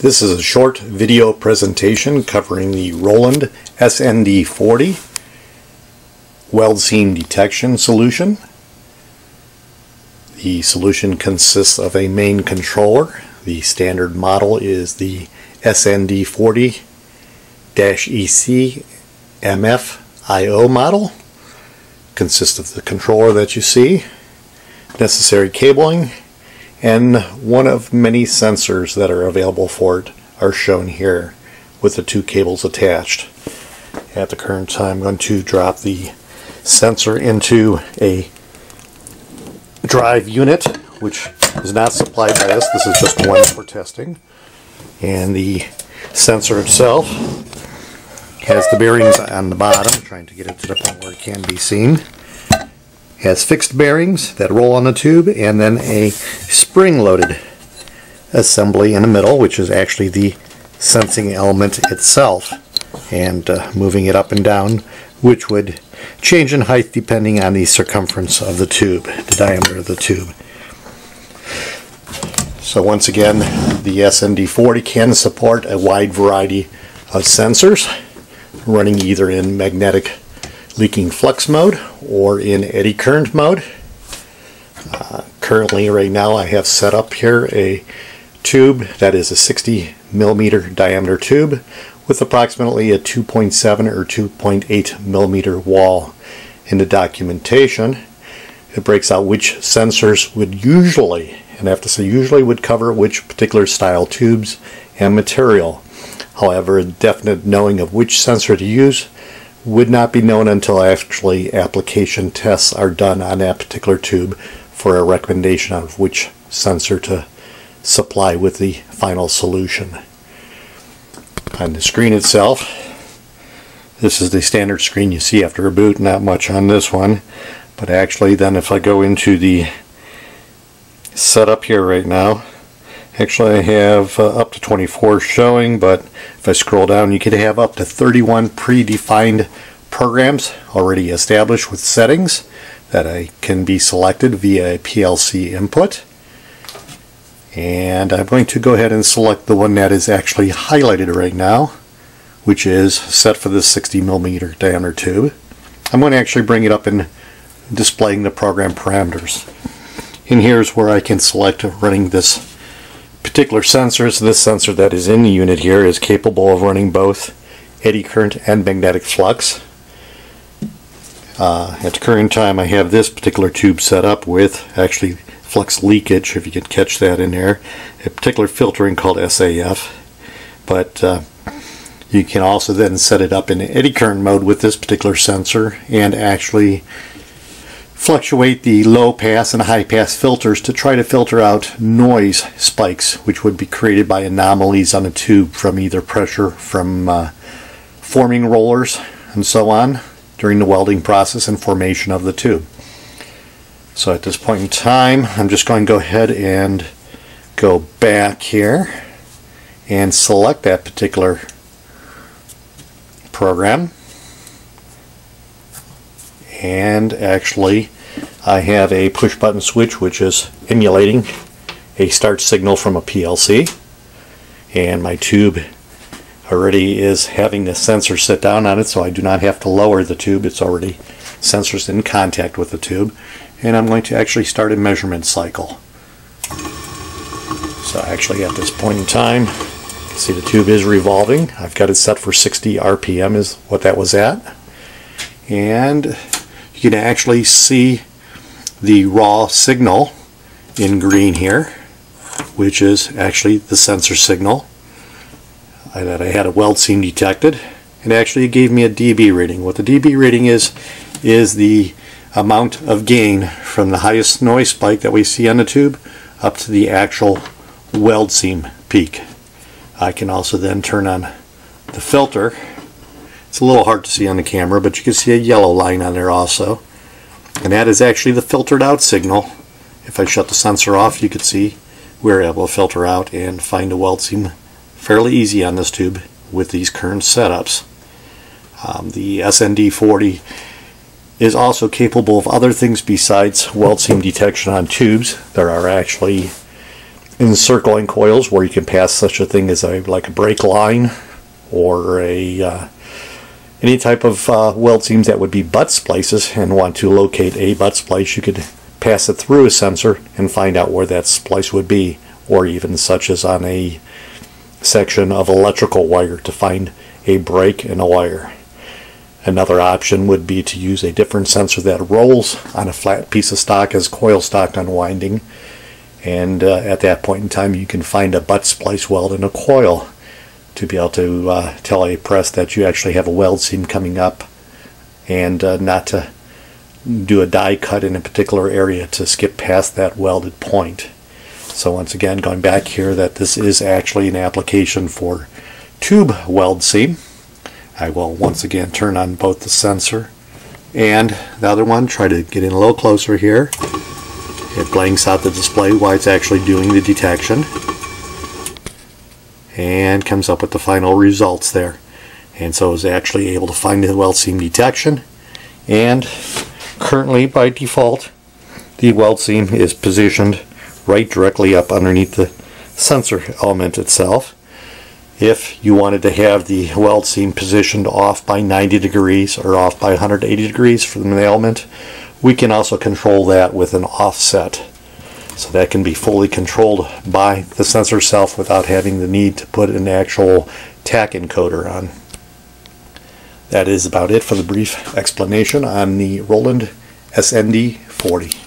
This is a short video presentation covering the ROLAND SND40 weld seam detection solution. The solution consists of a main controller. The standard model is the SND40 EC MF-IO model. Consists of the controller that you see, necessary cabling, and one of many sensors that are available for it are shown here with the two cables attached. At the current time, I'm going to drop the sensor into a drive unit, which is not supplied by us. This is just one for testing. And the sensor itself has the bearings on the bottom, trying to get it to the point where it can be seen. Has fixed bearings that roll on the tube, and then a spring-loaded assembly in the middle, which is actually the sensing element itself, and moving it up and down, which would change in height depending on the circumference of the tube, the diameter of the tube. So once again, the SND40 can support a wide variety of sensors, running either in magnetic leaking flux mode or in eddy current mode. Currently, right now, I have set up here a tube that is a 60 millimeter diameter tube with approximately a 2.7 or 2.8 millimeter wall. In the documentation, it breaks out which sensors would usually, and I have to say usually, would cover which particular style tubes and material. However, a definite knowing of which sensor to use would not be known until actually application tests are done on that particular tube for a recommendation of which sensor to supply with the final solution. On the screen itself, this is the standard screen you see after a boot. Not much on this one, but actually then if I go into the setup here right now, actually I have up to 24 showing, but if I scroll down, you could have up to 31 predefined programs already established with settings that can be selected via a PLC input. And I'm going to go ahead and select the one that is actually highlighted right now, which is set for this 60 millimeter diameter tube. I'm going to actually bring it up and displaying the program parameters. And here's where I can select running this particular sensors. This sensor that is in the unit here is capable of running both eddy current and magnetic flux. At the current time, I have this particular tube set up with actually flux leakage, if you could catch that in there, a particular filtering called SAF. But you can also then set it up in eddy current mode with this particular sensor and actually fluctuate the low pass and high pass filters to try to filter out noise spikes which would be created by anomalies on a tube from either pressure from forming rollers and so on during the welding process and formation of the tube. So at this point in time, I'm just going to go ahead and go back here and select that particular program. And actually I have a push button switch which is emulating a start signal from a PLC, and my tube already is having the sensor sit down on it, so I do not have to lower the tube. It's already sensors in contact with the tube, and I'm going to actually start a measurement cycle. So actually at this point in time, you can see the tube is revolving. I've got it set for 60 RPM is what that was at, and you can actually see the raw signal in green here, which is actually the sensor signal that I had a weld seam detected, and actually it gave me a dB rating. What the dB rating is the amount of gain from the highest noise spike that we see on the tube up to the actual weld seam peak. I can also then turn on the filter. It's a little hard to see on the camera, but you can see a yellow line on there also. And that is actually the filtered out signal. If I shut the sensor off, you can see we're able to filter out and find a weld seam fairly easy on this tube with these current setups. The SND40 is also capable of other things besides weld seam detection on tubes. There are actually encircling coils where you can pass such a thing as like a brake line or any type of weld seams that would be butt splices, and want to locate a butt splice, you could pass it through a sensor and find out where that splice would be, or even such as on a section of electrical wire to find a break in a wire. Another option would be to use a different sensor that rolls on a flat piece of stock as coil stock unwinding, and at that point in time you can find a butt splice weld in a coil to be able to tell a press that you actually have a weld seam coming up, and not to do a die cut in a particular area to skip past that welded point. So once again, going back here, that this is actually an application for tube weld seam. I will once again turn on both the sensor and the other one, try to get in a little closer here. It blanks out the display while it's actually doing the detection, and comes up with the final results there. And so it's actually able to find the weld seam detection, and currently by default the weld seam is positioned right directly up underneath the sensor element itself. If you wanted to have the weld seam positioned off by 90 degrees or off by 180 degrees from the element, we can also control that with an offset. So that can be fully controlled by the sensor itself without having the need to put an actual tack encoder on. That is about it for the brief explanation on the Roland SND40.